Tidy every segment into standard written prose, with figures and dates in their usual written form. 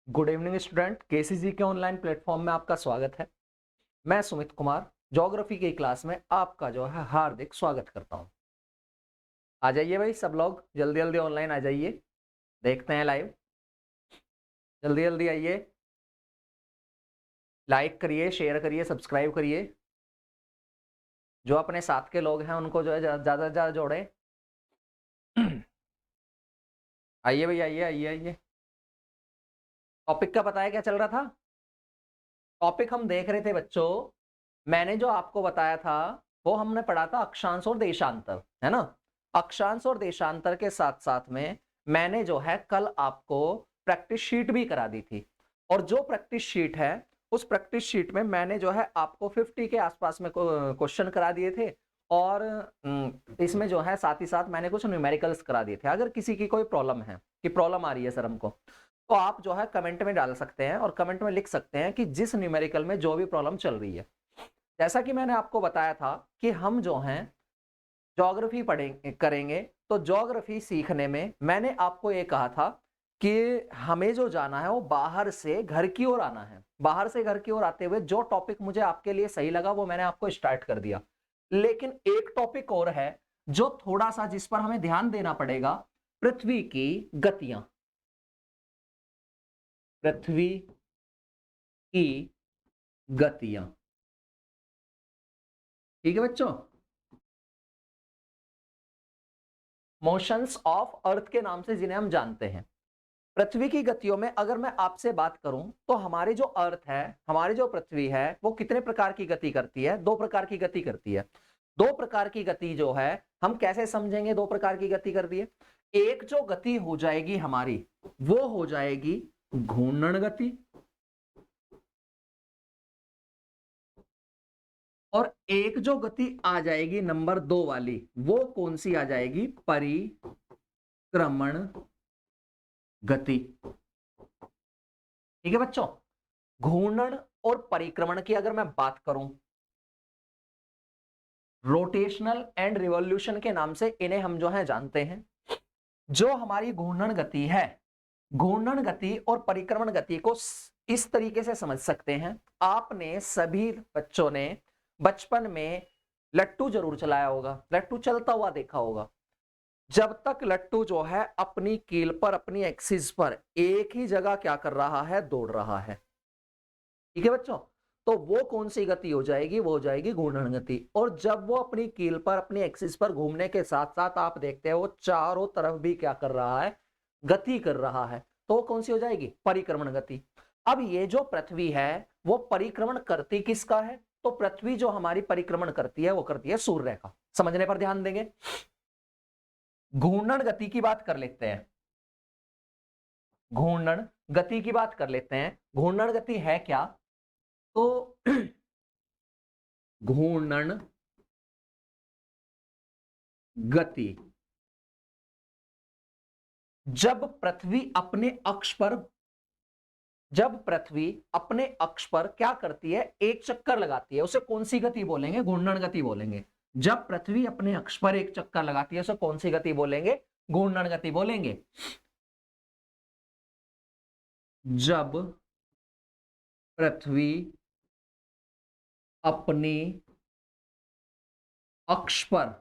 Good evening student, KCG के online platform में आपका स्वागत है। मैं सुमित कुमार ज्योग्राफी की क्लास में आपका जो है हार्दिक स्वागत करता हूं। आ जाइए भाई, सब लोग जल्दी जल्दी ऑनलाइन आ जाइए, देखते हैं लाइव। जल्दी जल्दी आइए, लाइक करिए, शेयर करिए, सब्सक्राइब करिए। जो अपने साथ के लोग हैं उनको जो है ज्यादा से ज्यादा जोड़े। आइए भाई, आइए आइए आइए। टॉपिक का पता है क्या चल रहा था? टॉपिक हम देख रहे थे बच्चों। मैंने जो आपको बताया था वो हमने पढ़ा था अक्षांश और देशांतर, है ना। अक्षांश और देशांतर के साथ साथ में मैंने जो है कल आपको प्रैक्टिस शीट भी करा दी थी। और जो प्रैक्टिस शीट है उस प्रैक्टिस शीट में मैंने जो है आपको 50 के आसपास में क्वेश्चन करा दिए थे। और इसमें जो है साथ ही साथ मैंने कुछ न्यूमेरिकल्स करा दिए थे। अगर किसी की कोई प्रॉब्लम है कि प्रॉब्लम आ रही है सर हमको, तो आप जो है कमेंट में डाल सकते हैं और कमेंट में लिख सकते हैं कि जिस न्यूमेरिकल में जो भी प्रॉब्लम चल रही है। जैसा कि मैंने आपको बताया था कि हम जो हैं ज्योग्राफी पढ़ेंगे करेंगे, तो ज्योग्राफी सीखने में मैंने आपको ये कहा था कि हमें जो जाना है वो बाहर से घर की ओर आना है। बाहर से घर की ओर आते हुए जो टॉपिक मुझे आपके लिए सही लगा वो मैंने आपको स्टार्ट कर दिया। लेकिन एक टॉपिक और है जो थोड़ा सा जिस पर हमें ध्यान देना पड़ेगा, पृथ्वी की गतियां। पृथ्वी की गतियां, ठीक है बच्चों। मोशंस ऑफ अर्थ के नाम से जिन्हें हम जानते हैं। पृथ्वी की गतियों में अगर मैं आपसे बात करूं तो हमारे जो अर्थ है, हमारी जो पृथ्वी है, वो कितने प्रकार की गति करती है? दो प्रकार की गति करती है। दो प्रकार की गति जो है हम कैसे समझेंगे? दो प्रकार की गति करती है। एक जो गति हो जाएगी हमारी, वो हो जाएगी घूर्णन गति। और एक जो गति आ जाएगी नंबर 2 वाली, वो कौन सी आ जाएगी? परिक्रमण गति। ठीक है बच्चों। घूर्णन और परिक्रमण की अगर मैं बात करूं, रोटेशनल एंड रिवॉल्यूशन के नाम से इन्हें हम जो है जानते हैं। जो हमारी घूर्णन गति है, घूर्णन गति और परिक्रमण गति को इस तरीके से समझ सकते हैं। आपने सभी बच्चों ने बचपन में लट्टू जरूर चलाया होगा, लट्टू चलता हुआ देखा होगा। जब तक लट्टू जो है अपनी कील पर, अपनी एक्सिस पर एक ही जगह क्या कर रहा है? दौड़ रहा है। ठीक है बच्चों। तो वो कौन सी गति हो जाएगी? वो हो जाएगी घूर्णन गति। और जब वो अपनी कील पर, अपनी एक्सिस पर घूमने के साथ साथ आप देखते हैं वो चारों तरफ भी क्या कर रहा है? गति कर रहा है। तो वो कौन सी हो जाएगी? परिक्रमण गति। अब ये जो पृथ्वी है वो परिक्रमण करती किसका है? तो पृथ्वी जो हमारी परिक्रमण करती है वो करती है सूर्य का। समझने पर ध्यान देंगे। घूर्णन गति की बात कर लेते हैं। घूर्णन गति की बात कर लेते हैं। घूर्णन गति है क्या? तो घूर्णन गति जब पृथ्वी अपने अक्ष पर, जब पृथ्वी अपने अक्ष पर क्या करती है? एक चक्कर लगाती है, उसे कौन सी गति बोलेंगे? घूर्णन गति बोलेंगे। जब पृथ्वी अपने अक्ष पर एक चक्कर लगाती है उसे कौन सी गति बोलेंगे? घूर्णन गति बोलेंगे। जब पृथ्वी अपनी अक्ष पर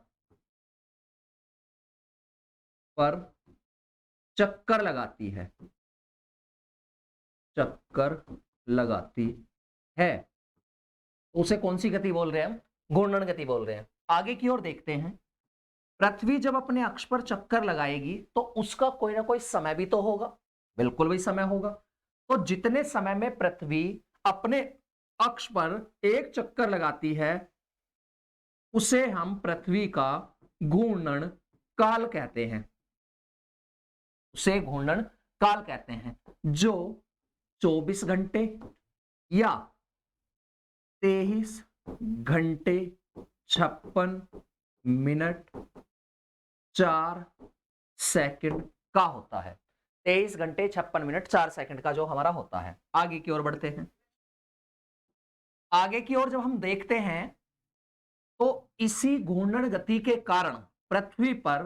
चक्कर लगाती है, चक्कर लगाती है, उसे कौन सी गति बोल रहे हैं हम? घूर्णन गति बोल रहे हैं। आगे की ओर देखते हैं। पृथ्वी जब अपने अक्ष पर चक्कर लगाएगी तो उसका कोई ना कोई समय भी तो होगा। बिल्कुल भी समय होगा। तो जितने समय में पृथ्वी अपने अक्ष पर एक चक्कर लगाती है उसे हम पृथ्वी का घूर्णन काल कहते हैं। उसे घूर्णन काल कहते हैं, जो 24 घंटे या 23 घंटे 56 मिनट 4 सेकंड का होता है। 23 घंटे 56 मिनट 4 सेकंड का जो हमारा होता है। आगे की ओर बढ़ते हैं। आगे की ओर जब हम देखते हैं तो इसी घूर्णन गति के कारण पृथ्वी पर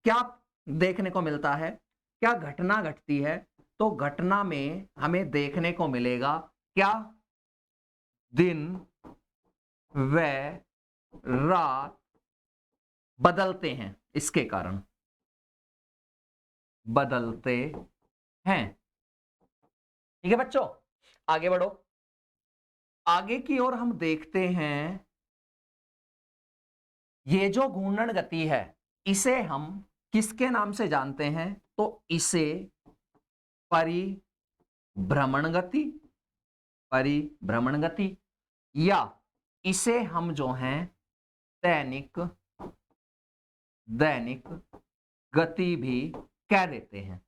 क्या देखने को मिलता है? क्या घटना घटती है? तो घटना में हमें देखने को मिलेगा क्या? दिन व रात बदलते हैं, इसके कारण बदलते हैं। ठीक है बच्चों, आगे बढ़ो। आगे की ओर हम देखते हैं, ये जो घूर्णन गति है इसे हम किसके नाम से जानते हैं? तो इसे परिभ्रमण गति, परिभ्रमण गति, या इसे हम जो हैं दैनिक दैनिक गति भी कह देते हैं।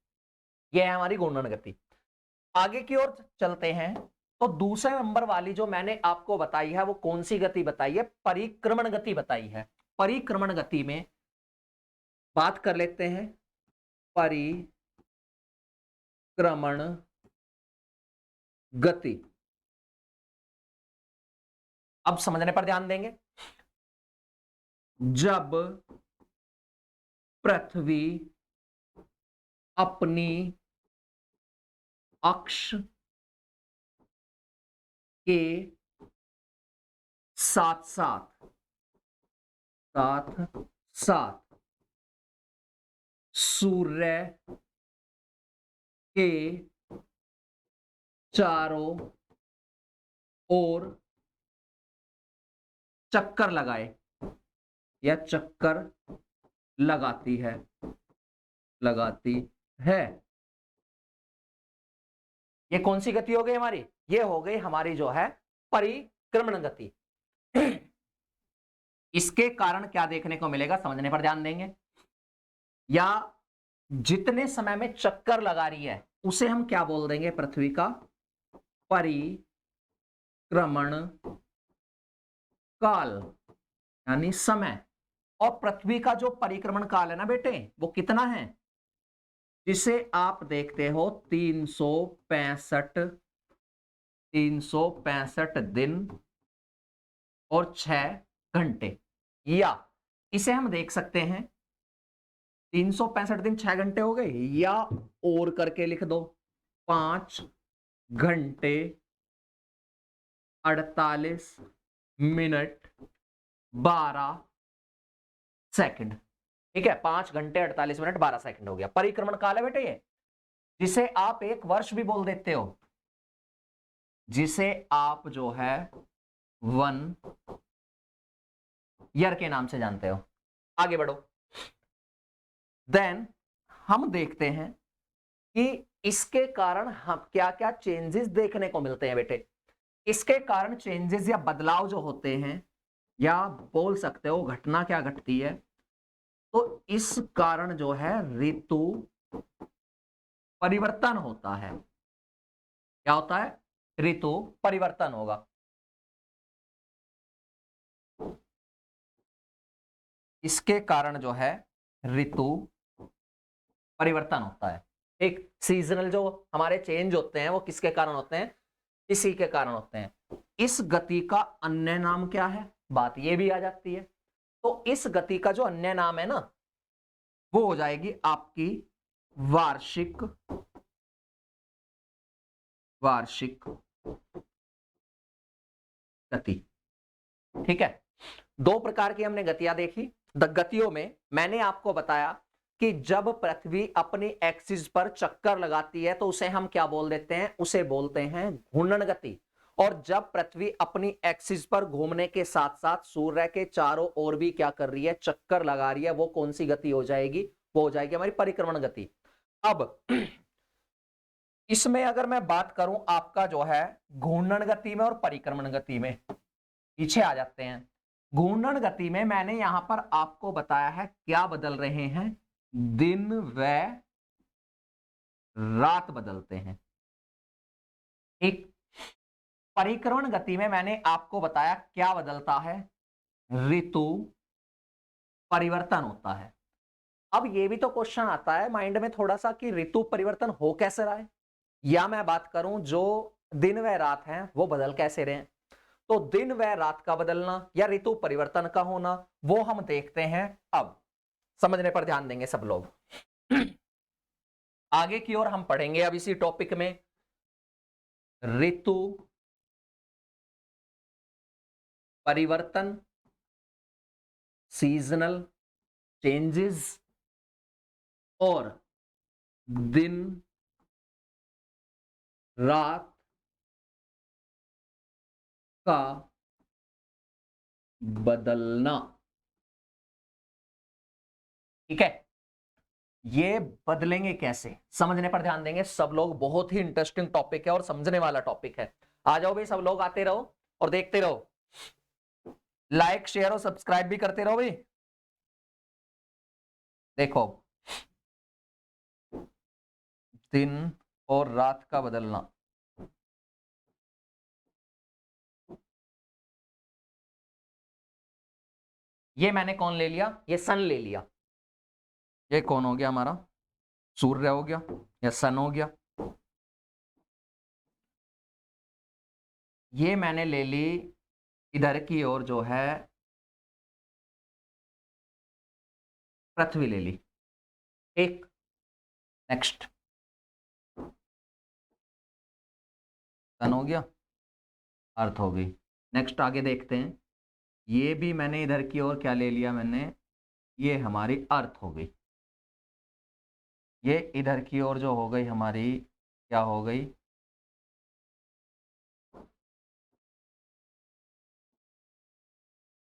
यह है हमारी घूर्णन गति। आगे की ओर चलते हैं, तो दूसरे नंबर वाली जो मैंने आपको बताई है वो कौन सी गति बताई है? परिक्रमण गति बताई है। परिक्रमण गति में बात कर लेते हैं, परिक्रमण गति। अब समझने पर ध्यान देंगे। जब पृथ्वी अपनी अक्ष के साथ साथ सूर्य के चारों ओर चक्कर लगाए या चक्कर लगाती है, ये कौन सी गति हो गई हमारी? ये हो गई हमारी जो है परिक्रमण गति। इसके कारण क्या देखने को मिलेगा? समझने पर ध्यान देंगे। या जितने समय में चक्कर लगा रही है उसे हम क्या बोल देंगे? पृथ्वी का परिक्रमण काल, यानी समय। और पृथ्वी का जो परिक्रमण काल है ना बेटे, वो कितना है? जिसे आप देखते हो 365 दिन और 6 घंटे। या इसे हम देख सकते हैं 365 दिन 6 घंटे हो गए, या और करके लिख दो 5 घंटे 48 मिनट 12 सेकंड। ठीक है, 5 घंटे 48 मिनट 12 सेकंड हो गया। परिक्रमण काल है बेटे ये, जिसे आप एक वर्ष भी बोल देते हो, जिसे आप जो है 1 ईयर के नाम से जानते हो। आगे बढ़ो। देन हम देखते हैं कि इसके कारण हम क्या क्या चेंजेस देखने को मिलते हैं बेटे। इसके कारण चेंजेस या बदलाव जो होते हैं, या बोल सकते हो घटना क्या घटती है, तो इस कारण जो है ऋतु परिवर्तन होता है। क्या होता है? ऋतु परिवर्तन होगा। इसके कारण जो है ऋतु परिवर्तन होता है। एक सीजनल जो हमारे चेंज होते हैं वो किसके कारण होते हैं? इसी के कारण होते हैं। इस गति का अन्य नाम क्या है? बात ये भी आ जाती है। तो इस गति का जो अन्य नाम है ना, वो हो जाएगी आपकी वार्षिक गति। ठीक है, 2 प्रकार की हमने गतियां देखी। गतियों में मैंने आपको बताया कि जब पृथ्वी अपनी एक्सिस पर चक्कर लगाती है तो उसे हम क्या बोल देते हैं? उसे बोलते हैं घूर्णन गति। और जब पृथ्वी अपनी एक्सिस पर घूमने के साथ साथ सूर्य के चारों ओर भी क्या कर रही है? चक्कर लगा रही है, वो कौन सी गति हो जाएगी? वो हो जाएगी हमारी परिक्रमण गति। अब इसमें अगर मैं बात करूं आपका जो है घूर्णन गति में और परिक्रमण गति में, पीछे आ जाते हैं। घूर्णन गति में मैंने यहां पर आपको बताया है क्या बदल रहे हैं? दिन व रात बदलते हैं। एक परिक्रमण गति में मैंने आपको बताया क्या बदलता है? ऋतु परिवर्तन होता है। अब ये भी तो क्वेश्चन आता है माइंड में थोड़ा सा कि ऋतु परिवर्तन हो कैसे रहा है, या मैं बात करूं जो दिन व रात हैं वो बदल कैसे रहे हैं। तो दिन व रात का बदलना या ऋतु परिवर्तन का होना वो हम देखते हैं। अब समझने पर ध्यान देंगे सब लोग। आगे की ओर हम पढ़ेंगे अब इसी टॉपिक में ऋतु परिवर्तन, सीजनल चेंजेस और दिन रात का बदलना। ठीक है, ये बदलेंगे कैसे समझने पर ध्यान देंगे सब लोग। बहुत ही इंटरेस्टिंग टॉपिक है और समझने वाला टॉपिक है। आ जाओ भाई सब लोग, आते रहो और देखते रहो, लाइक शेयर और सब्सक्राइब भी करते रहो भाई। देखो, दिन और रात का बदलना, ये मैंने कौन ले लिया, ये सन ले लिया। ये कौन हो गया हमारा, सूर्य हो गया या सन हो गया। ये मैंने ले ली इधर की ओर जो है पृथ्वी ले ली। एक, नेक्स्ट सन हो गया, अर्थ हो गई। नेक्स्ट आगे देखते हैं, ये भी मैंने इधर की ओर क्या ले लिया मैंने, ये हमारी अर्थ हो गई। ये इधर की ओर जो हो गई हमारी क्या हो गई,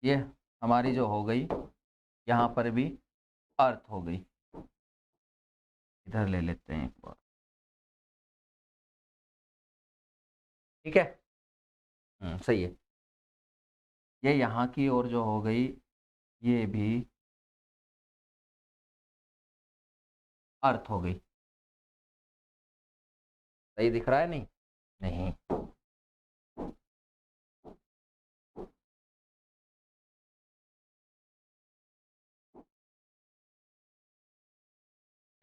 ये हमारी जो हो गई यहां पर भी अर्थ हो गई। इधर ले लेते हैं एक बार, ठीक है। सही है। ये यहां की ओर जो हो गई ये भी अर्थ हो गई। सही दिख रहा है नहीं, नहीं।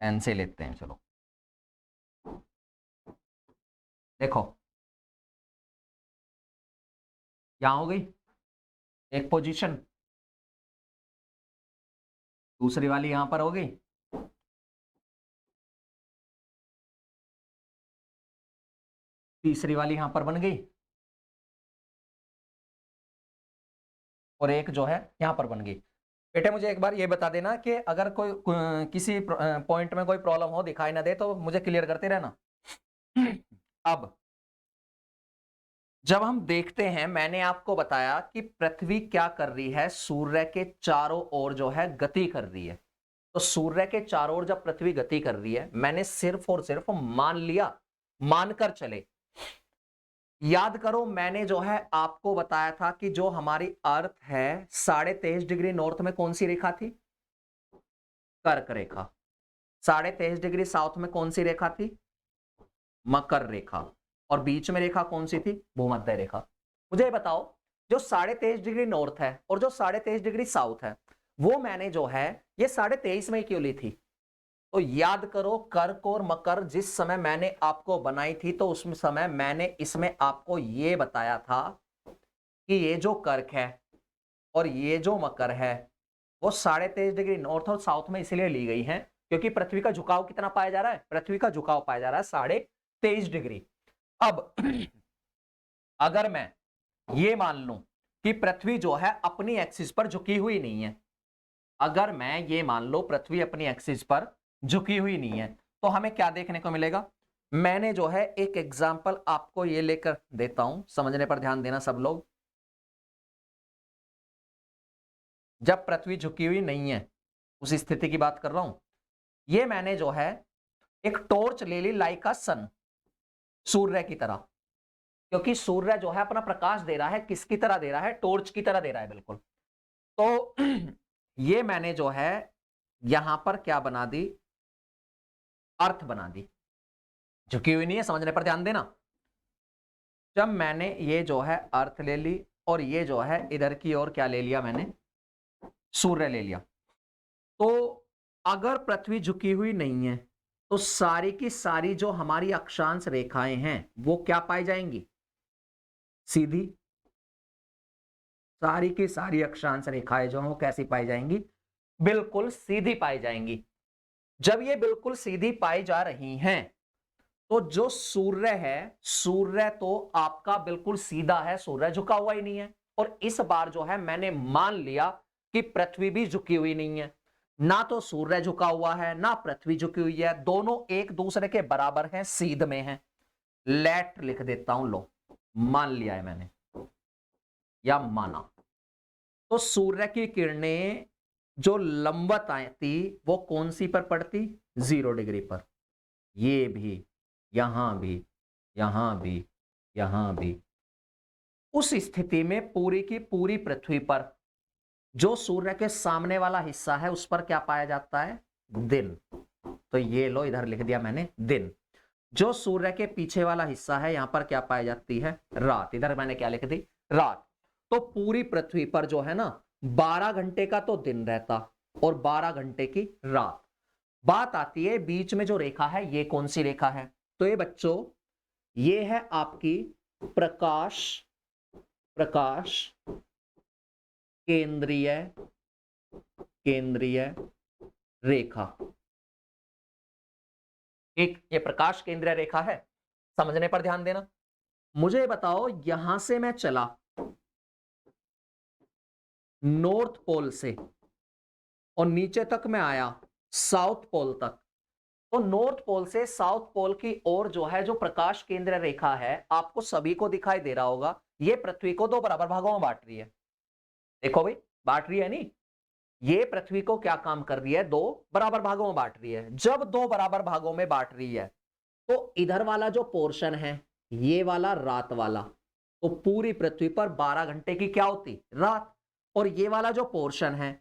एन से लेते हैं चलो। देखो यहां हो गई एक पोजीशन, दूसरी वाली यहां पर हो गई, तीसरी वाली यहां पर बन गई और एक जो है यहां पर बन गई। बेटे मुझे एक बार ये बता देना कि अगर किसी पॉइंट में कोई प्रॉब्लम हो दिखाई ना दे तो मुझे क्लियर करते रहना। अब जब हम देखते हैं, मैंने आपको बताया कि पृथ्वी क्या कर रही है, सूर्य के चारों ओर जो है गति कर रही है। तो सूर्य के चारों ओर जब पृथ्वी गति कर रही है, मैंने सिर्फ और सिर्फ मान लिया, मानकर चले। याद करो मैंने जो है आपको बताया था कि जो हमारी अर्थ है 23.5 डिग्री नॉर्थ में कौन सी रेखा थी, कर्क रेखा। 23.5 डिग्री साउथ में कौन सी रेखा थी, मकर रेखा। और बीच में रेखा कौन सी थी, भूमध्य रेखा। मुझे ये बताओ, जो 23.5 डिग्री नॉर्थ है और जो 23.5 डिग्री साउथ है, वो मैंने जो है ये 23.5 में क्यों ली थी। तो याद करो कर्क और मकर जिस समय मैंने आपको बनाई थी, तो उस समय मैंने इसमें आपको यह बताया था कि ये जो कर्क है और ये जो मकर है वो 23.5 डिग्री नॉर्थ और साउथ में इसलिए ली गई है क्योंकि पृथ्वी का झुकाव कितना पाया जा रहा है, पृथ्वी का झुकाव पाया जा रहा है 23.5 डिग्री। अब अगर मैं ये मान लूं कि पृथ्वी जो है अपनी एक्सिस पर झुकी हुई नहीं है, अगर मैं ये मान लो पृथ्वी अपनी एक्सिस पर झुकी हुई नहीं है, तो हमें क्या देखने को मिलेगा। मैंने जो है एक एग्जांपल आपको ये लेकर देता हूं, समझने पर ध्यान देना सब लोग। जब पृथ्वी झुकी हुई नहीं है उस स्थिति की बात कर रहा हूं। ये मैंने जो है एक टॉर्च ले ली लाइक अ सन, सूर्य की तरह, क्योंकि सूर्य जो है अपना प्रकाश दे रहा है, किसकी तरह दे रहा है, टॉर्च की तरह दे रहा है बिल्कुल। तो ये मैंने जो है यहां पर क्या बना दी, अर्थ बना दी, झुकी हुई नहीं है, समझने पर ध्यान देना। जब मैंने ये जो है अर्थ ले ली और ये जो है इधर की ओर क्या ले लिया मैंने, सूर्य ले लिया, तो अगर पृथ्वी झुकी हुई नहीं है तो सारी की सारी जो हमारी अक्षांश रेखाएं हैं वो क्या पाई जाएंगी, सीधी। सारी की सारी अक्षांश रेखाएं जो हैं वो कैसी पाई जाएंगी, बिल्कुल सीधी पाई जाएंगी। जब ये बिल्कुल सीधी पाई जा रही हैं तो जो सूर्य है, सूर्य तो आपका बिल्कुल सीधा है, सूर्य झुका हुआ ही नहीं है। और इस बार जो है मैंने मान लिया कि पृथ्वी भी झुकी हुई नहीं है, ना तो सूर्य झुका हुआ है ना पृथ्वी झुकी हुई है, दोनों एक दूसरे के बराबर हैं, सीध में हैं। लेट लिख देता हूं, लो मान लिया है मैंने या माना। तो सूर्य की किरणें जो लंबवत आती वो कौन सी पर पड़ती? 0 डिग्री पर। ये भी, यहां भी, यहां भी, यहां भी। उस स्थिति में पूरी की पूरी पृथ्वी पर जो सूर्य के सामने वाला हिस्सा है उस पर क्या पाया जाता है? दिन। तो ये लो इधर लिख दिया मैंने दिन। जो सूर्य के पीछे वाला हिस्सा है यहां पर क्या पाई जाती है? रात। इधर मैंने क्या लिख दी? रात। तो पूरी पृथ्वी पर जो है ना 12 घंटे का तो दिन रहता और 12 घंटे की रात। बात आती है बीच में जो रेखा है ये कौन सी रेखा है? तो ये बच्चों ये है आपकी प्रकाश केंद्रीय रेखा। एक ये प्रकाश केंद्रीय रेखा है, समझने पर ध्यान देना। मुझे बताओ यहां से मैं चला नॉर्थ पोल से और नीचे तक मैं आया साउथ पोल तक। तो नॉर्थ पोल से साउथ पोल की ओर जो है जो प्रकाश केंद्र रेखा है आपको सभी को दिखाई दे रहा होगा, ये पृथ्वी को 2 बराबर भागों में बांट रही है। देखो भाई बांट रही है नहीं, ये पृथ्वी को क्या काम कर रही है? 2 बराबर भागों में बांट रही है। जब 2 बराबर भागों में बांट रही है तो इधर वाला जो पोर्शन है ये वाला रात वाला, तो पूरी पृथ्वी पर 12 घंटे की क्या होती? रात। और ये वाला जो पोर्शन है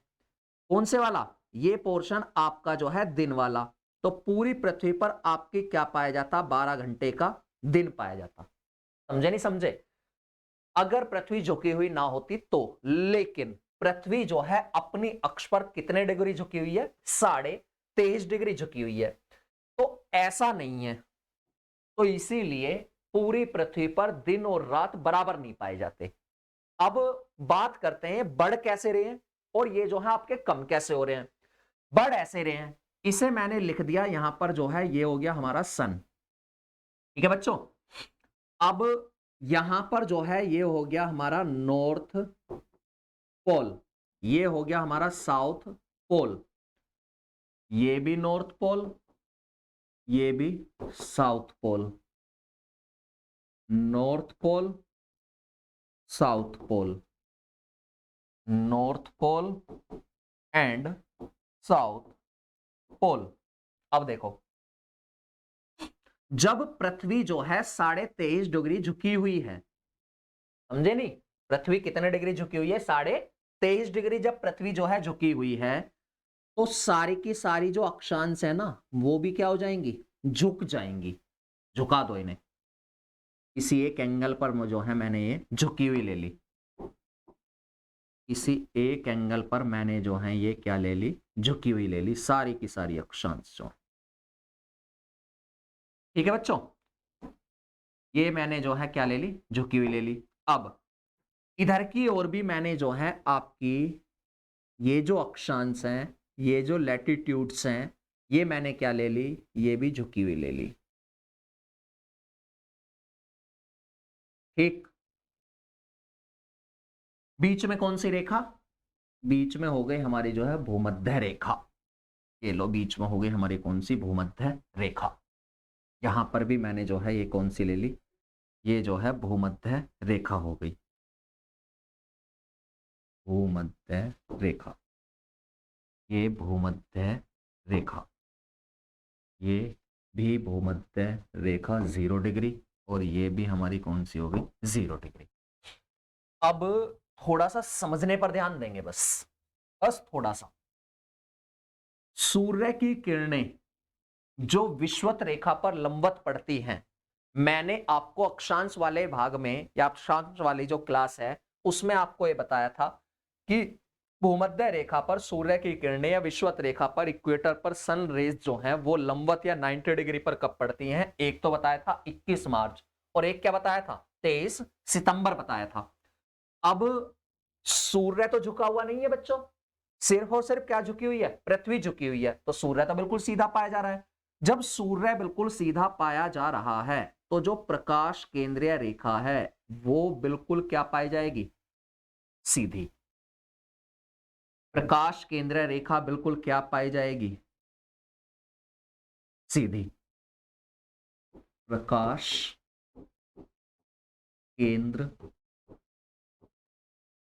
कौन से वाला? ये पोर्शन आपका जो है दिन वाला, तो पूरी पृथ्वी पर आपकी क्या पाया जाता? 12 घंटे का दिन पाया जाता। समझे नहीं समझे? अगर पृथ्वी झुकी हुई ना होती तो, लेकिन पृथ्वी जो है अपनी अक्ष पर कितने डिग्री झुकी हुई है? 23.5 डिग्री झुकी हुई है। तो ऐसा नहीं है, तो इसीलिए पूरी पृथ्वी पर दिन और रात बराबर नहीं पाए जाते। अब बात करते हैं बढ़ कैसे रहे हैं और ये जो है आपके कम कैसे हो रहे हैं। बढ़ ऐसे रहे हैं, इसे मैंने लिख दिया यहां पर जो है ये हो गया हमारा सन। ठीक है बच्चों। अब यहां पर जो है ये हो गया हमारा नॉर्थ पोल, ये हो गया हमारा साउथ पोल, ये भी नॉर्थ पोल, ये भी south pole. North pole, south pole, north pole and south pole. अब देखो जब पृथ्वी जो है 23.5 डिग्री झुकी हुई है, समझे नहीं? पृथ्वी कितने डिग्री झुकी हुई है? 23.5 डिग्री। जब पृथ्वी जो है झुकी हुई है तो सारी की सारी जो अक्षांश है ना वो भी क्या हो जाएंगी? झुक जाएंगी। झुका दो इन्हें, इसी एक एंगल पर जो है मैंने ये झुकी हुई ले ली, इसी एक एंगल पर मैंने जो है ये क्या ले ली? झुकी हुई ले ली, सारी की सारी अक्षांश जो। ठीक है बच्चों, ये मैंने जो है क्या ले ली? झुकी हुई ले ली। अब इधर की ओर भी मैंने जो है आपकी ये जो अक्षांश हैं, ये जो लैटिट्यूड्स हैं, ये मैंने क्या ले ली? ये भी झुकी हुई ले ली। ठीक। बीच में कौन सी रेखा? बीच में हो गई हमारी जो है भूमध्य रेखा। ये लो बीच में हो गई हमारी कौन सी? भूमध्य रेखा। यहां पर भी मैंने जो है ये कौन सी ले ली? ये जो है भूमध्य रेखा हो गई। भूमध्य रेखा, ये भूमध्य रेखा, ये भी भूमध्य रेखा 0 डिग्री और ये भी हमारी कौन सी हो गई? 0 डिग्री। अब थोड़ा सा समझने पर ध्यान देंगे, बस थोड़ा सा। सूर्य की किरणें जो विषुवत रेखा पर लंबवत पड़ती हैं, मैंने आपको अक्षांश वाले भाग में या अक्षांश वाली जो क्लास है उसमें आपको ये बताया था कि भूमध्य रेखा पर सूर्य की किरणें या विषुवत रेखा पर इक्वेटर पर सन रेज जो हैं वो लंबवत या 90 डिग्री पर कब पड़ती हैं? एक तो बताया था 21 मार्च और एक क्या बताया था? 23 सितंबर बताया था। अब सूर्य तो झुका हुआ नहीं है बच्चों, सिर्फ और सिर्फ क्या झुकी हुई है? पृथ्वी झुकी हुई है। तो सूर्य तो बिल्कुल सीधा पाया जा रहा है। जब सूर्य बिल्कुल सीधा पाया जा रहा है तो जो प्रकाश केंद्रीय रेखा है वो बिल्कुल क्या पाई जाएगी? सीधी। प्रकाश केंद्रीय रेखा बिल्कुल क्या पाई जाएगी? सीधी। प्रकाश केंद्र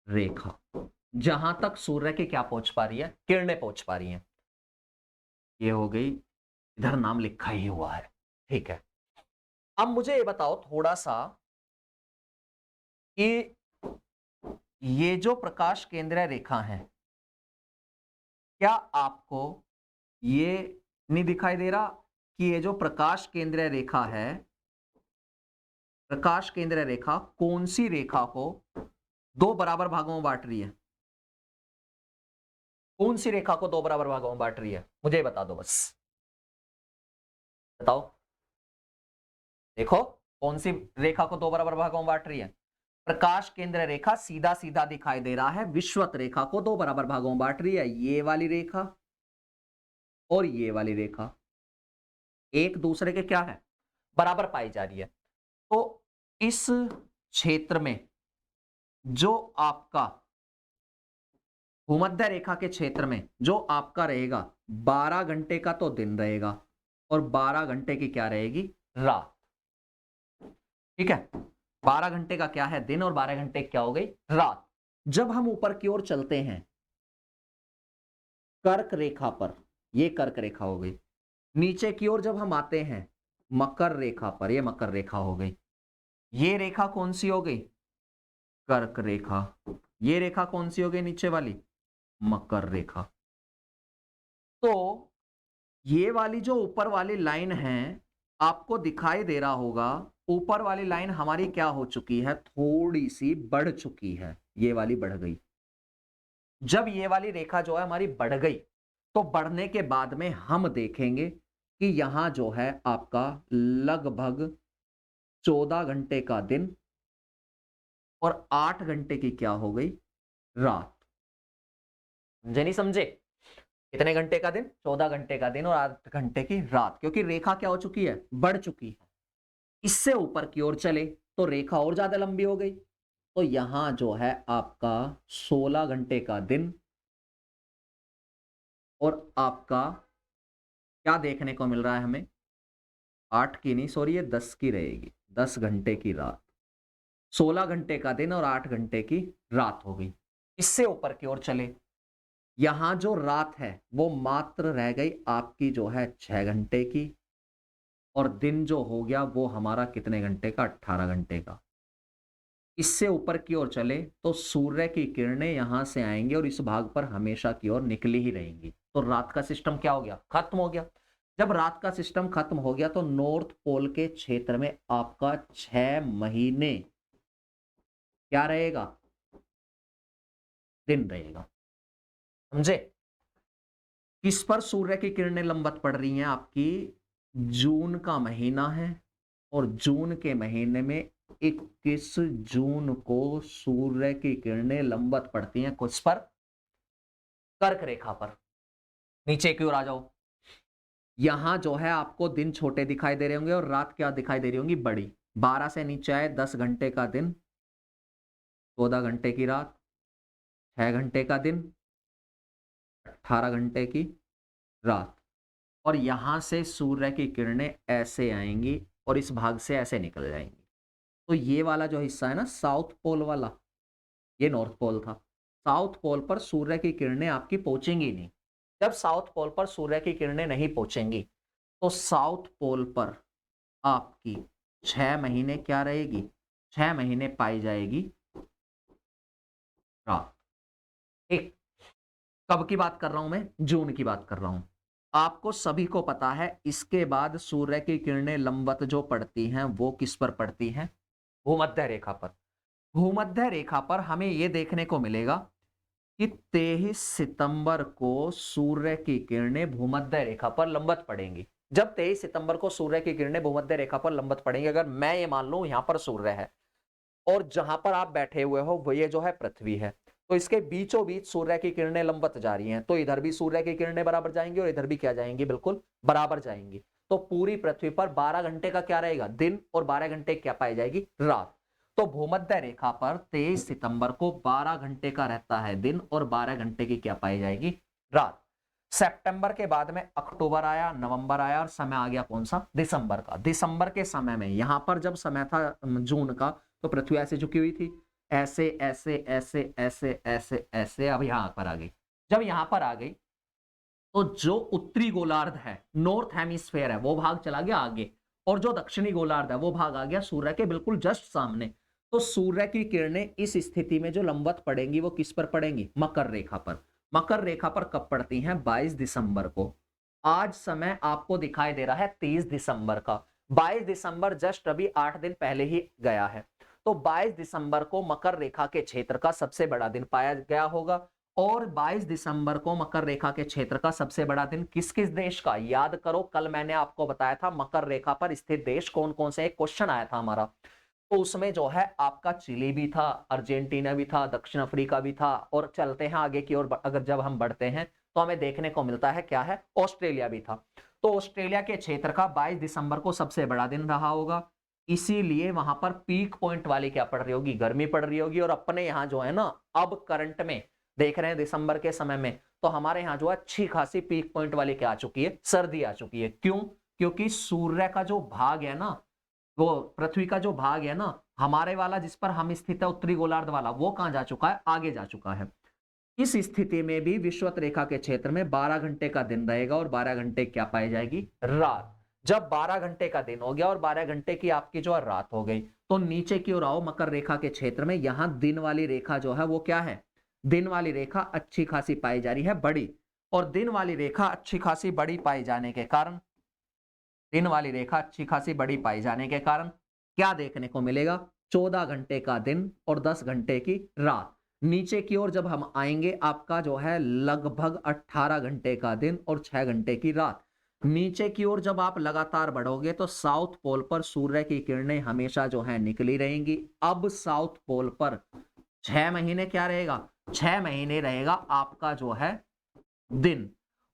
रेखा जहां तक सूर्य के क्या पहुंच पा रही है? किरणें पहुंच पा रही हैं। ये हो गई, इधर नाम लिखा ही हुआ है, ठीक है। अब मुझे ये बताओ थोड़ा सा कि ये जो प्रकाश केंद्रीय रेखा है, क्या आपको ये नहीं दिखाई दे रहा कि ये जो प्रकाश केंद्रीय रेखा है, प्रकाश केंद्रीय रेखा कौन सी रेखा को दो बराबर भागों में बांट रही है? कौन सी रेखा को दो बराबर भागों में बांट रही है? मुझे बता दो, बस बताओ। देखो कौन सी रेखा को दो बराबर भागों में बांट रही है? प्रकाश केंद्र रेखा सीधा सीधा दिखाई दे रहा है, विश्वत रेखा को दो बराबर भागों में बांट रही है। ये वाली रेखा और ये वाली रेखा एक दूसरे के क्या है? बराबर पाई जा रही है। तो इस क्षेत्र में जो आपका भूमध्य रेखा के क्षेत्र में जो आपका रहेगा 12 घंटे का तो दिन रहेगा और 12 घंटे की क्या रहेगी? रात। ठीक है, 12 घंटे का क्या है? दिन और 12 घंटे क्या हो गई? रात। जब हम ऊपर की ओर चलते हैं कर्क रेखा पर, ये कर्क रेखा हो गई। नीचे की ओर जब हम आते हैं मकर रेखा पर, ये मकर रेखा हो गई। ये रेखा कौन सी हो गई? कर्क रेखा। ये रेखा कौन सी हो गई नीचे वाली? मकर रेखा। तो ये वाली जो ऊपर वाली लाइन है आपको दिखाई दे रहा होगा, ऊपर वाली लाइन हमारी क्या हो चुकी है? थोड़ी सी बढ़ चुकी है, ये वाली बढ़ गई। जब ये वाली रेखा जो है हमारी बढ़ गई तो बढ़ने के बाद में हम देखेंगे कि यहां जो है आपका लगभग 14 घंटे का दिन और 8 घंटे की क्या हो गई? रात। समझे नहीं समझे? कितने घंटे का दिन? 14 घंटे का दिन और 8 घंटे की रात, क्योंकि रेखा क्या हो चुकी है? बढ़ चुकी है। इससे ऊपर की ओर चले तो रेखा और ज्यादा लंबी हो गई। तो यहां जो है आपका 16 घंटे का दिन और आपका क्या देखने को मिल रहा है हमें? 8 की नहीं, सॉरी, ये 10 की रहेगी, 10 घंटे की रात। 16 घंटे का दिन और 8 घंटे की रात हो गई। इससे ऊपर की ओर चले, यहां जो रात है वो मात्र रह गई आपकी जो है 6 घंटे की और दिन जो हो गया वो हमारा कितने घंटे का? 18 घंटे का। इससे ऊपर की ओर चले तो सूर्य की किरणें यहां से आएंगी और इस भाग पर हमेशा की ओर निकली ही रहेंगी। तो रात का सिस्टम क्या हो गया? खत्म हो गया। जब रात का सिस्टम खत्म हो गया तो नॉर्थ पोल के क्षेत्र में आपका 6 महीने क्या रहेगा? दिन रहेगा। समझे? किस पर सूर्य की किरणें लंबवत पड़ रही हैं? आपकी जून का महीना है और जून के महीने में 21 जून को सूर्य की किरणें लंबवत पड़ती हैं किस पर? कर्क रेखा पर। नीचे की ओर आ जाओ, यहां जो है आपको दिन छोटे दिखाई दे रहे होंगे और रात क्या दिखाई दे रही होंगी? बड़ी। 12 से नीचे आए 10 घंटे का दिन, 14 घंटे की रात, 6 घंटे का दिन, 18 घंटे की रात। और यहां से सूर्य की किरणें ऐसे आएंगी और इस भाग से ऐसे निकल जाएंगी। तो ये वाला जो हिस्सा है ना साउथ पोल वाला, ये नॉर्थ पोल था। साउथ पोल पर सूर्य की किरणें आपकी पहुंचेंगी नहीं। जब साउथ पोल पर सूर्य की किरणें नहीं पहुंचेंगी तो साउथ पोल पर आपकी 6 महीने क्या रहेगी? 6 महीने पाई जाएगी रात। ठीक, कब की बात कर रहा हूं मैं? जून की बात कर रहा हूं। आपको सभी को पता है इसके बाद सूर्य की किरणें लंबवत जो पड़ती हैं वो किस पर पड़ती हैं? भूमध्य रेखा पर। भूमध्य रेखा पर हमें यह देखने को मिलेगा कि 23 सितंबर को सूर्य की किरणें भूमध्य रेखा पर लंबवत पड़ेंगी। जब 23 सितंबर को सूर्य की किरणें भूमध्य रेखा पर लंबवत पड़ेंगी, अगर मैं ये मान लूं यहां पर सूर्य है और जहां पर आप बैठे हुए हो वो ये जो है पृथ्वी है, तो इसके बीचों बीच सूर्य की किरणें लंबवत जा रही हैं, तो इधर भी सूर्य की किरणें बराबर जाएंगी और इधर भी क्या जाएंगी, बिल्कुल बराबर जाएंगी। तो पूरी पृथ्वी पर 12 घंटे का क्या रहेगा, दिन, और 12 घंटे क्या पाई जाएगी, रात। तो भूमध्य रेखा पर 23 सितंबर को 12 घंटे का रहता है दिन और 12 घंटे की क्या पाई जाएगी, रात। सितंबर के बाद में अक्टूबर आया, नवंबर आया, और समय आ गया कौन सा, दिसंबर का। दिसंबर के समय में यहां पर जब समय था जून का, तो पृथ्वी ऐसे झुकी हुई थी, ऐसे ऐसे ऐसे ऐसे ऐसे ऐसे, अब यहां पर आ गई। जब यहां पर आ गई तो जो उत्तरी गोलार्ध है, नॉर्थ हेमिस्फेयर है, वो भाग चला गया आगे, और जो दक्षिणी गोलार्ध है वो भाग आ गया सूर्य के बिल्कुल जस्ट सामने। तो सूर्य की किरणें इस स्थिति में जो लंबवत पड़ेंगी वो किस पर पड़ेंगी, मकर रेखा पर। मकर रेखा पर कब पड़ती हैं, 22 दिसंबर को। आज समय आपको दिखाई दे रहा है 30 दिसंबर का। 22 दिसंबर जस्ट अभी 8 दिन पहले ही गया है। तो 22 दिसंबर को मकर रेखा के क्षेत्र का सबसे बड़ा दिन पाया गया होगा। और 22 दिसंबर को मकर रेखा के क्षेत्र का सबसे बड़ा दिन किस किस देश का, याद करो, कल मैंने आपको बताया था मकर रेखा पर स्थित देश कौन कौन से, एक क्वेश्चन आया था हमारा। तो उसमें जो है आपका चिली भी था, अर्जेंटीना भी था, दक्षिण अफ्रीका भी था, और चलते हैं आगे की ओर, अगर जब हम बढ़ते हैं तो हमें देखने को मिलता है क्या है, ऑस्ट्रेलिया भी था। तो ऑस्ट्रेलिया के क्षेत्र का 22 दिसंबर को सबसे बड़ा दिन रहा होगा, इसीलिए वहां पर पीक पॉइंट वाली क्या पड़ रही होगी, गर्मी पड़ रही होगी। और अपने यहाँ जो है ना, अब करंट में देख रहे हैं दिसंबर के समय में, तो हमारे यहाँ जो है अच्छी खासी पीक पॉइंट वाली क्या आ चुकी है, सर्दी आ चुकी है। क्यों, क्योंकि सूर्य का जो भाग है ना, वो पृथ्वी का जो भाग है ना, हमारे वाला जिस पर हम स्थित है उत्तरी गोलार्ध वाला, वो कहां जा चुका है, आगे जा चुका है। इस स्थिति में भी विषुवत रेखा के क्षेत्र में 12 घंटे का दिन रहेगा और 12 घंटे क्या पाई जाएगी, रात। जब 12 घंटे का दिन हो गया और 12 घंटे की आपकी जो है रात हो गई, तो नीचे की ओर आओ, मकर रेखा के क्षेत्र में यहां दिन वाली रेखा जो है वो क्या है, दिन वाली रेखा अच्छी खासी पाई जा रही है, बड़ी। और दिन वाली रेखा अच्छी खासी बड़ी पाई जाने के कारण, दिन वाली रेखा अच्छी खासी बड़ी पाई जाने के कारण क्या देखने को मिलेगा, 14 घंटे का दिन और 10 घंटे की रात। नीचे की ओर जब हम आएंगे, आपका जो है लगभग 18 घंटे का दिन और 6 घंटे की रात। नीचे की ओर जब आप लगातार बढ़ोगे तो साउथ पोल पर सूर्य की किरणें हमेशा जो है निकली रहेंगी। अब साउथ पोल पर 6 महीने क्या रहेगा, 6 महीने रहेगा आपका जो है दिन।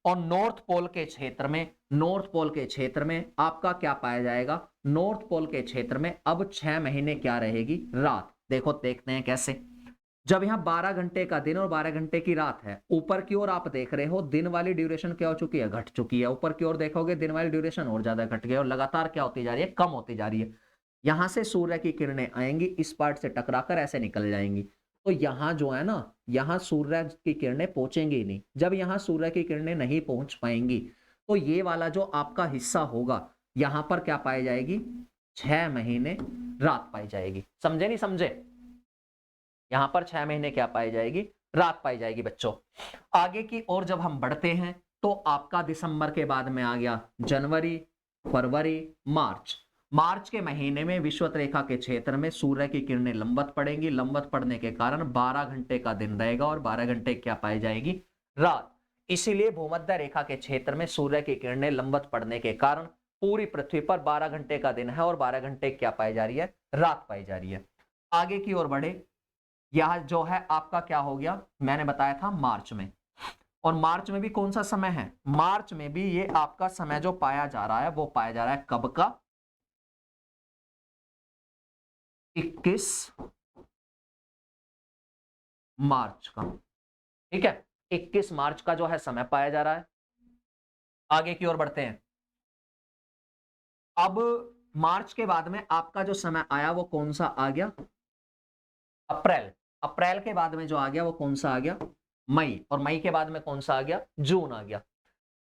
और नॉर्थ पोल के क्षेत्र में, नॉर्थ पोल के क्षेत्र में आपका क्या पाया जाएगा, नॉर्थ पोल के क्षेत्र में अब 6 महीने क्या रहेगी, रात। देखो देखते हैं कैसे। जब यहां 12 घंटे का दिन और 12 घंटे की रात है, ऊपर की ओर आप देख रहे हो दिन वाली ड्यूरेशन क्या हो चुकी है, घट चुकी है। ऊपर की ओर देखोगे दिन वाली ड्यूरेशन और ज्यादा घट गई और लगातार क्या होती जा रही है, कम होती जा रही है। यहां से सूर्य की किरणें आएंगी, इस पार्ट से टकराकर ऐसे निकल जाएंगी। तो यहां जो है ना, यहां सूर्य की किरणें पहुंचेंगी ही नहीं। जब यहां सूर्य की किरणें नहीं पहुंच पाएंगी, तो ये वाला जो आपका हिस्सा होगा, यहां पर क्या पाई जाएगी, 6 महीने रात पाई जाएगी। समझे नहीं समझे, यहां पर 6 महीने क्या पाई जाएगी, रात पाई जाएगी बच्चों। आगे की ओर जब हम बढ़ते हैं तो आपका दिसंबर के बाद में आ गया जनवरी, फरवरी, मार्च। मार्च के महीने में विषुवत रेखा के क्षेत्र में सूर्य की किरणें लंबवत पड़ेंगी। लंबवत पड़ने के कारण 12 घंटे का दिन रहेगा और 12 घंटे क्या पाई जाएगी, रात। इसीलिए भूमध्य रेखा के क्षेत्र में सूर्य की किरणें लंबवत पड़ने के कारण पूरी पृथ्वी पर 12 घंटे का दिन है और 12 घंटे क्या पाई जा रही है, रात पाई जा रही है। आगे की ओर बढ़े, यह जो है आपका क्या हो गया, मैंने बताया था मार्च में। और मार्च में भी कौन सा समय है, मार्च में भी ये आपका समय जो पाया जा रहा है वो पाया जा रहा है कब का, 21 मार्च का। ठीक है, 21 मार्च का जो है समय पाया जा रहा है। आगे की ओर बढ़ते हैं। अब मार्च के बाद में आपका जो समय आया वो कौन सा आ गया, अप्रैल। अप्रैल के बाद में जो आ गया वो कौन सा आ गया, मई। और मई के बाद में कौन सा आ गया, जून आ गया।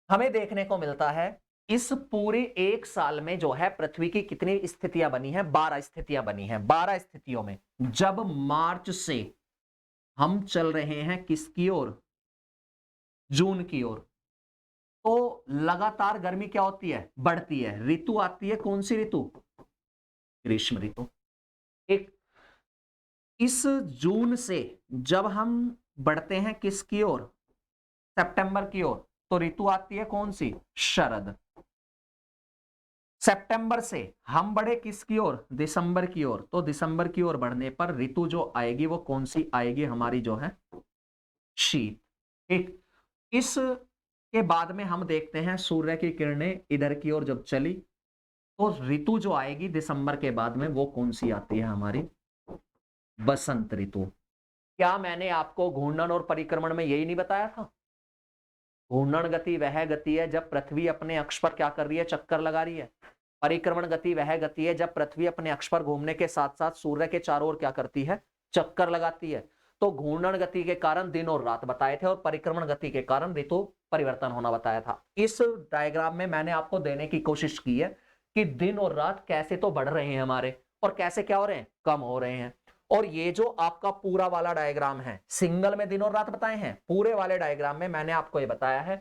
हमें देखने को मिलता है इस पूरे एक साल में जो है पृथ्वी की कितनी स्थितियां बनी हैं, 12 स्थितियां बनी हैं। 12 स्थितियों में जब मार्च से हम चल रहे हैं किसकी ओर, जून की ओर, तो लगातार गर्मी क्या होती है, बढ़ती है। ऋतु आती है कौन सी ऋतु, ग्रीष्म ऋतु। एक इस जून से जब हम बढ़ते हैं किसकी ओर, सितंबर की ओर, तो ऋतु आती है कौन सी, शरद। सितंबर से हम बढ़े किसकी ओर, दिसंबर की ओर। तो दिसंबर की ओर बढ़ने पर ऋतु जो आएगी वो कौन सी आएगी, हमारी जो है शीत। ठीक, इस के बाद में हम देखते हैं सूर्य की किरणें इधर की ओर जब चली तो ऋतु जो आएगी दिसंबर के बाद में वो कौन सी आती है, हमारी बसंत ऋतु। क्या मैंने आपको घूर्णन और परिक्रमण में यही नहीं बताया था? घूर्णन गति वह गति है जब पृथ्वी अपने अक्ष पर क्या कर रही है, चक्कर लगा रही है। परिक्रमण गति वह गति है जब पृथ्वी अपने अक्ष पर घूमने के साथ साथ सूर्य के चारों ओर क्या करती है, चक्कर लगाती है। तो घूर्णन गति के कारण दिन और रात बताए थे और परिक्रमण गति के कारण ऋतु परिवर्तन होना बताया था। इस डायग्राम में मैंने आपको देने की कोशिश की है कि दिन और रात कैसे तो बढ़ रहे हैं हमारे और कैसे क्या हो रहे हैं, कम हो रहे हैं। और ये जो आपका पूरा वाला डायग्राम है, सिंगल में दिन और रात बताए हैं, पूरे वाले डायग्राम में मैंने आपको ये बताया है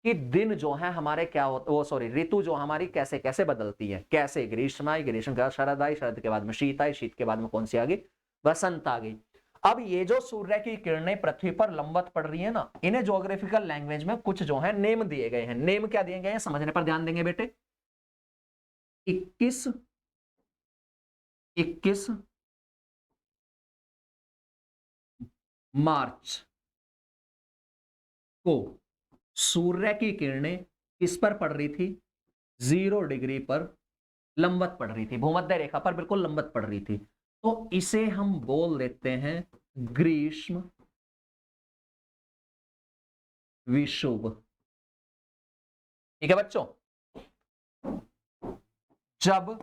कि दिन जो है हमारे क्या होते, वो सॉरी ऋतु जो हमारी कैसे कैसे बदलती है, कैसे ग्रीष्म आई, ग्रीष्म के बाद शरद आई, शरद के बाद में शीत आई, शीत के बाद में कौन सी आ गई, बसंत आ गई। अब ये जो सूर्य की किरणें पृथ्वी पर लंबवत पड़ रही है ना, इन्हें ज्योग्राफिकल लैंग्वेज में कुछ जो है नेम दिए गए हैं। नेम क्या दिए गए हैं, समझने पर ध्यान देंगे बेटे। 21 मार्च को सूर्य की किरणें किस पर पड़ रही थी, 0 डिग्री पर लंबवत पड़ रही थी, भूमध्य रेखा पर बिल्कुल लंबवत पड़ रही थी। तो इसे हम बोल देते हैं ग्रीष्म विषुव। ठीक है बच्चों, जब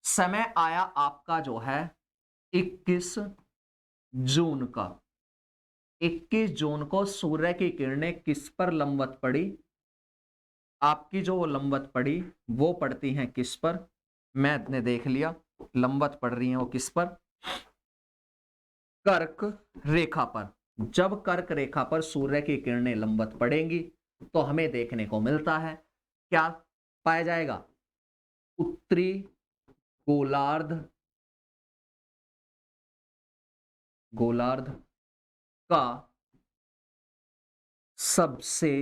समय आया आपका जो है 21 जून का, 21 जून को सूर्य की किरणें किस पर लंबवत पड़ी, आपकी जो लंबवत पड़ी वो पड़ती हैं किस पर, मैंने देख लिया लंबवत पड़ रही हैं वो किस पर, कर्क रेखा पर। जब कर्क रेखा पर सूर्य की किरणें लंबवत पड़ेंगी तो हमें देखने को मिलता है क्या पाया जाएगा, उत्तरी गोलार्ध का सबसे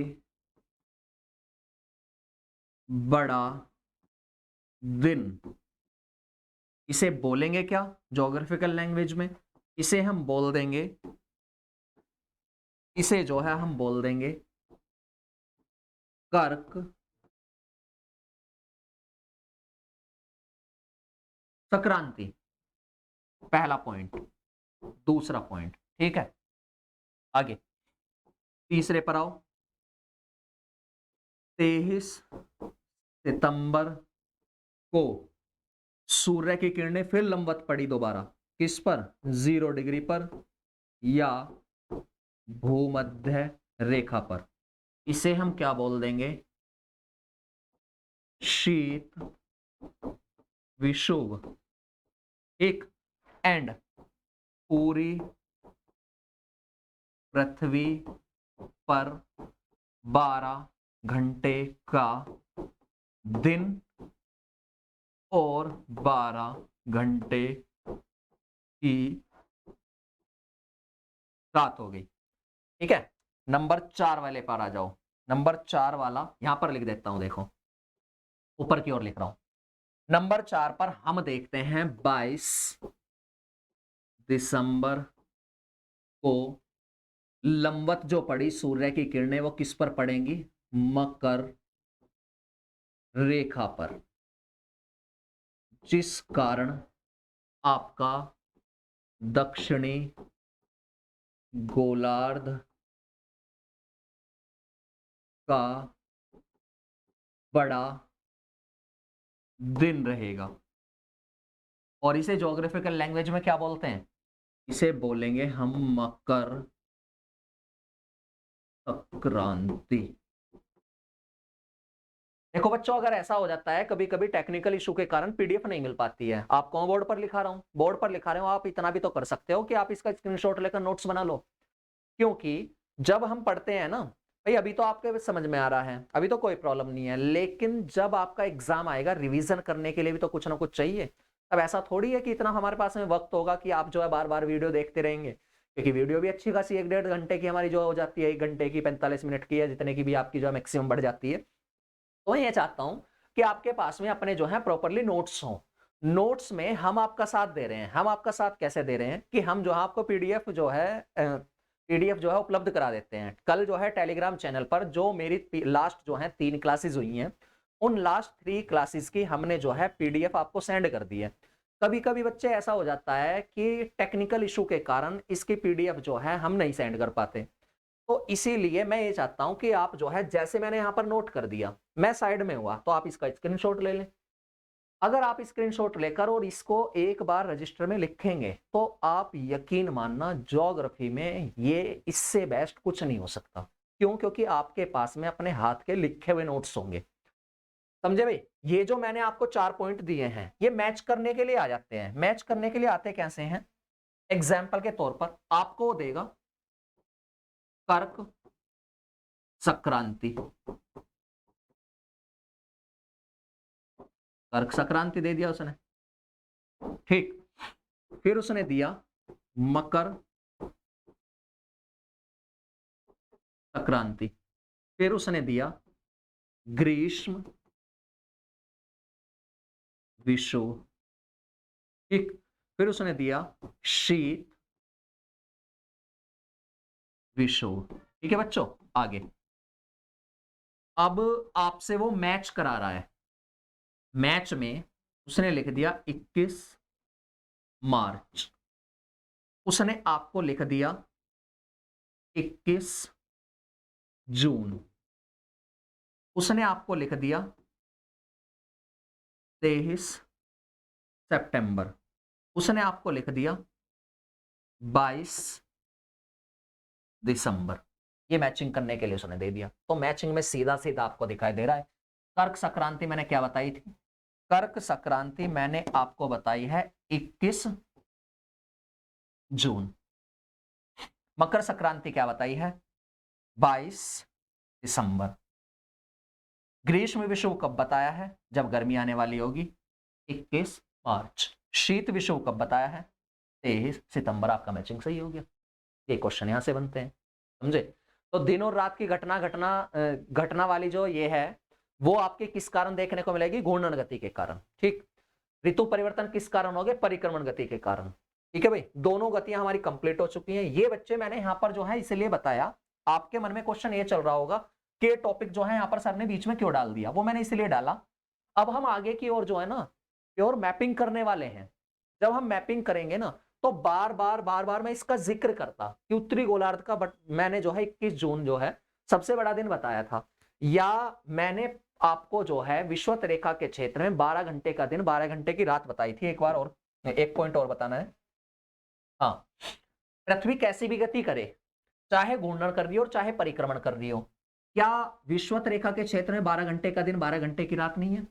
बड़ा दिन। इसे बोलेंगे क्या ज्योग्राफिकल लैंग्वेज में, इसे हम बोल देंगे, इसे जो है हम बोल देंगे कर्क संक्रांति। पहला पॉइंट। दूसरा पॉइंट, ठीक है, आगे तीसरे पर आओ। 23 सितंबर को सूर्य की किरणें फिर लंबवत पड़ी दोबारा, किस पर, 0 डिग्री पर या भूमध्य रेखा पर। इसे हम क्या बोल देंगे, शीत विषुव। एक एंड पूरी पृथ्वी पर 12 घंटे का दिन और 12 घंटे की रात हो गई। ठीक है, नंबर 4 वाले पर आ जाओ। नंबर 4 वाला यहां पर लिख देता हूं, देखो ऊपर की ओर लिख रहा हूं। नंबर 4 पर हम देखते हैं 22 दिसंबर को लंबवत जो पड़ी सूर्य की किरणें वो किस पर पड़ेंगी, मकर रेखा पर, जिस कारण आपका दक्षिणी गोलार्ध का बड़ा दिन रहेगा। और इसे ज्योग्राफिकल लैंग्वेज में क्या बोलते हैं, इसे बोलेंगे हम मकर संक्रांति। देखो बच्चों, अगर ऐसा हो जाता है कभी कभी टेक्निकल इशू के कारण पीडीएफ नहीं मिल पाती है, आपको बोर्ड पर लिखा रहा हूं, बोर्ड पर लिखा रहे हो, आप इतना भी तो कर सकते हो कि आप इसका स्क्रीनशॉट लेकर नोट्स बना लो। क्योंकि जब हम पढ़ते हैं ना भाई, अभी तो आपके समझ में आ रहा है, अभी तो कोई प्रॉब्लम नहीं है, लेकिन जब आपका एग्जाम आएगा रिवीजन करने के लिए भी तो कुछ ना कुछ चाहिए। अब ऐसा थोड़ी है कि इतना हमारे पास में वक्त होगा कि आप जो है बार बार वीडियो देखते रहेंगे, क्योंकि वीडियो भी अच्छी खासी 1-1.5 घंटे की हमारी जो हो जाती है, 1 घंटे की 45 मिनट की है, जितने की भी आपकी जो मैक्सिमम बढ़ जाती है। तो मैं ये चाहता हूं कि आपके पास में अपने जो है प्रॉपरली नोट्स हों। नोट्स में हम आपका साथ दे रहे हैं। हम आपका साथ कैसे दे रहे हैं कि हम जो है आपको पीडीएफ जो है उपलब्ध करा देते हैं। कल जो है टेलीग्राम चैनल पर जो मेरी लास्ट जो है 3 क्लासेस हुई हैं, उन लास्ट 3 क्लासेस की हमने जो है पीडीएफ आपको सेंड कर दी है। कभी कभी बच्चे ऐसा हो जाता है कि टेक्निकल इशू के कारण इसकी पीडीएफ जो है हम नहीं सेंड कर पाते, तो इसीलिए मैं ये चाहता हूं कि आप जो है जैसे मैंने यहां पर नोट कर दिया, मैं साइड में हुआ तो आप इसका स्क्रीनशॉट ले लें। अगर आप स्क्रीनशॉट लेकर और इसको एक बार रजिस्टर में लिखेंगे तो आप यकीन मानना ज्योग्राफी में ये इससे बेस्ट कुछ नहीं हो सकता। क्यों? क्योंकि आपके पास में अपने हाथ के लिखे हुए नोट्स होंगे। समझे भाई? ये जो मैंने आपको 4 पॉइंट दिए हैं ये मैच करने के लिए आ जाते हैं। मैच करने के लिए आते कैसे हैं? एग्जाम्पल के तौर पर आपको देगा कर्क संक्रांति, कर्क संक्रांति दे दिया उसने, ठीक। फिर उसने दिया मकर संक्रांति, फिर उसने दिया ग्रीष्म विषुव, ठीक। फिर उसने दिया शीत विषुव, ठीक है बच्चों। आगे अब आपसे वो मैच करा रहा है। मैच में उसने लिख दिया 21 मार्च, उसने आपको लिख दिया 21 जून, उसने आपको लिख दिया 23 सितंबर, उसने आपको लिख दिया 22 दिसंबर। ये मैचिंग करने के लिए उसने दे दिया। तो मैचिंग में सीधा सीधा आपको दिखाई दे रहा है। कर्क संक्रांति मैंने क्या बताई थी? कर्क संक्रांति मैंने आपको बताई है 21 जून। मकर संक्रांति क्या बताई है? 22 दिसंबर। ग्रीष्म विषुव कब बताया है? जब गर्मी आने वाली होगी, 21 मार्च। शीत विषुव कब बताया है? 23 सितंबर। आपका मैचिंग सही हो गया। ये क्वेश्चन यहां से बनते हैं, समझे? तो दिन और रात की घटना वाली जो ये है वो आपके किस कारण देखने को मिलेगी? घूर्णन गति के कारण, ठीक। ऋतु परिवर्तन किस कारण हो गए? परिक्रमण गति के कारण, ठीक है भाई। दोनों गतियां हमारी कंप्लीट हो चुकी हैं। ये बच्चे मैंने यहां पर जो है इसलिए बताया, आपके मन में क्वेश्चन ये चल रहा होगा कि टॉपिक जो है यहां पर सर ने बीच में क्यों डाल दिया। वो मैंने इसलिए डाला, अब हम आगे की ओर जो है ना प्योर मैपिंग करने वाले हैं। जब हम मैपिंग करेंगे ना तो बार बार मैं इसका जिक्र करता कि उत्तरी गोलार्ध का मैंने जो है 21 जून जो है सबसे बड़ा दिन बताया था, या मैंने आपको जो है विषुवत रेखा के क्षेत्र में 12 घंटे का दिन 12 घंटे की रात बताई थी। एक बार और एक पॉइंट और बताना है। हाँ, पृथ्वी कैसी भी गति करे, चाहे घूर्णन कर रही हो और चाहे परिक्रमण कर रही हो, क्या विषुवत रेखा के क्षेत्र में 12 घंटे का दिन 12 घंटे की रात नहीं है?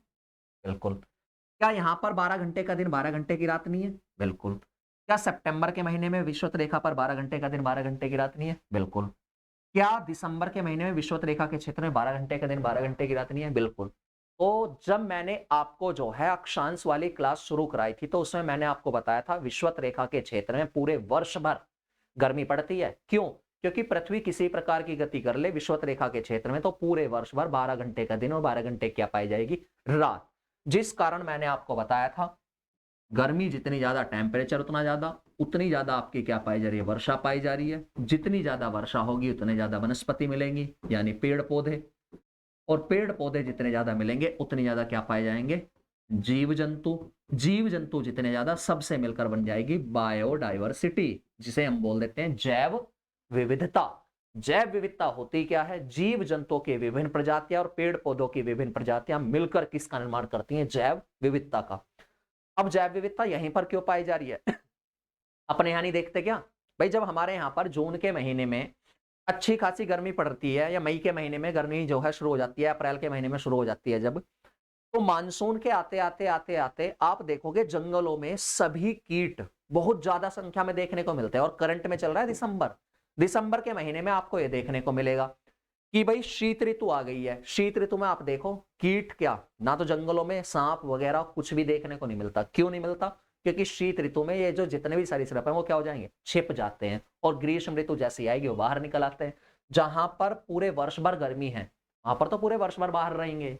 बिल्कुल। क्या यहां पर 12 घंटे का दिन 12 घंटे की रात नहीं है? बिल्कुल। क्या सितंबर के महीने में विषुवत रेखा पर 12 घंटे का दिन 12 घंटे की रात नहीं है? बिल्कुल। क्या दिसंबर के महीने में विषुवत रेखा के क्षेत्र में 12 घंटे का दिन 12 घंटे की रात नहीं है? बिल्कुल। तो जब मैंने आपको जो है अक्षांश वाली क्लास शुरू कराई थी तो उसमें मैंने आपको बताया था विषुवत रेखा के क्षेत्र में पूरे वर्ष भर गर्मी पड़ती है। क्यों? क्योंकि पृथ्वी किसी प्रकार की गति कर ले विषुवत रेखा के क्षेत्र में तो पूरे वर्ष भर 12 घंटे का दिन और 12 घंटे क्या पाई जाएगी? रात। जिस कारण मैंने आपको बताया था गर्मी जितनी ज्यादा टेम्परेचर उतना ज्यादा, उतनी ज्यादा आपकी क्या पाई जा रही है? वर्षा पाई जा रही है। जितनी ज्यादा वर्षा होगी उतने ज्यादा वनस्पति मिलेंगी, यानी पेड़ पौधे, और पेड़ पौधे जितने ज्यादा मिलेंगे उतनी ज्यादा क्या पाए जाएंगे? जीव जंतु। जीव जंतु जितने ज्यादा, सबसे मिलकर बन जाएगी बायोडाइवर्सिटी, जिसे हम बोल देते हैं जैव विविधता। जैव विविधता होती क्या है? जीव जंतुओं की विभिन्न प्रजातियां और पेड़ पौधों की विभिन्न प्रजातियां मिलकर किसका निर्माण करती हैं? जैव विविधता का। अब जैव विविधता यहीं पर क्यों पाई जा रही है? अपने यहां नहीं देखते क्या भाई? जब हमारे यहाँ पर जून के महीने में अच्छी खासी गर्मी पड़ती है, या मई के महीने में गर्मी जो है शुरू हो जाती है, अप्रैल के महीने में शुरू हो जाती है जब, तो मानसून के आते आते आते आते आप देखोगे जंगलों में सभी कीट बहुत ज्यादा संख्या में देखने को मिलते हैं। और करंट में चल रहा है दिसंबर के महीने में आपको यह देखने को मिलेगा कि भाई शीत ऋतु आ गई है। शीत ऋतु में आप देखो कीट क्या, ना तो जंगलों में सांप वगैरह कुछ भी देखने को नहीं मिलता। क्यों नहीं मिलता? क्योंकि शीत ऋतु में ये जो जितने भी सरीसृप हैं वो क्या हो जाएंगे? छिप जाते हैं। और ग्रीष्म ऋतु जैसी आएगी वो बाहर निकल आते हैं। जहां पर पूरे वर्ष भर गर्मी है वहां पर तो पूरे वर्ष भर बाहर रहेंगे।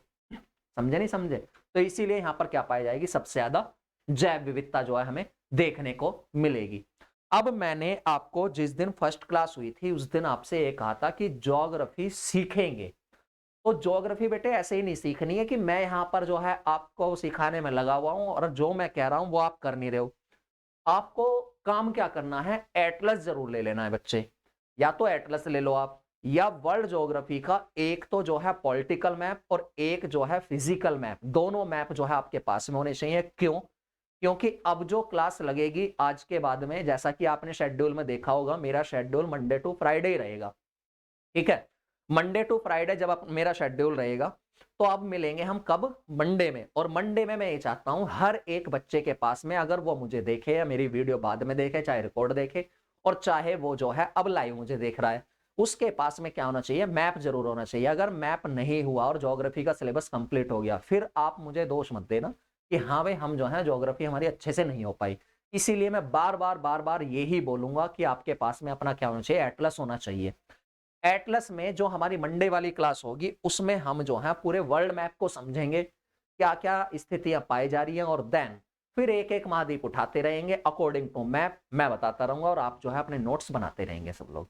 समझे नहीं समझे? तो इसीलिए यहां पर क्या पाई जाएगी, सबसे ज्यादा जैव विविधता जो है हमें देखने को मिलेगी। अब मैंने आपको जिस दिन फर्स्ट क्लास हुई थी उस दिन आपसे ये कहा था कि ज्योग्राफी सीखेंगे। तो ज्योग्राफी बेटे ऐसे ही नहीं सीखनी है कि मैं यहां पर जो है आपको सिखाने में लगा हुआ हूं और जो मैं कह रहा हूं वो आप कर नहीं रहे हो। आपको काम क्या करना है, एटलस जरूर ले लेना है बच्चे। या तो एटलस ले लो आप, या वर्ल्ड ज्योग्राफी का एक तो जो है पॉलिटिकल मैप और एक जो है फिजिकल मैप, दोनों मैप जो है आपके पास में होने चाहिए। क्यों? क्योंकि अब जो क्लास लगेगी आज के बाद में, जैसा कि आपने शेड्यूल में देखा होगा, मेरा शेड्यूल मंडे टू फ्राइडे ही रहेगा। ठीक है, मंडे टू फ्राइडे जब मेरा शेड्यूल रहेगा तो अब मिलेंगे हम कब, मंडे में। और मंडे में मैं ये चाहता हूं हर एक बच्चे के पास में, अगर वो मुझे देखे या मेरी वीडियो बाद में देखे, चाहे रिकॉर्ड देखे और चाहे वो जो है अब लाइव मुझे देख रहा है, उसके पास में क्या होना चाहिए, मैप जरूर होना चाहिए। अगर मैप नहीं हुआ और ज्योग्राफी का सिलेबस कंप्लीट हो गया, फिर आप मुझे दोष मत देना कि हाँ भाई हम जो है ज्योग्राफी हमारी अच्छे से नहीं हो पाई। इसीलिए मैं बार बार यही बोलूंगा कि आपके पास में अपना क्या होना चाहिए, एटलस होना चाहिए। एटलस में जो हमारी मंडे वाली क्लास होगी उसमें हम जो है पूरे वर्ल्ड मैप को समझेंगे, क्या क्या स्थितियां पाई जा रही हैं, और देन फिर एक एक महाद्वीप उठाते रहेंगे अकॉर्डिंग टू मैप, मैं बताता रहूंगा और आप जो है अपने नोट्स बनाते रहेंगे सब लोग।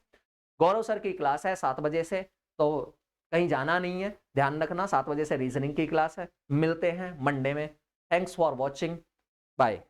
गौरव सर की क्लास है 7 बजे से, तो कहीं जाना नहीं है, ध्यान रखना। 7 बजे से रीजनिंग की क्लास है, मिलते हैं मंडे में। Thanks for watching, bye.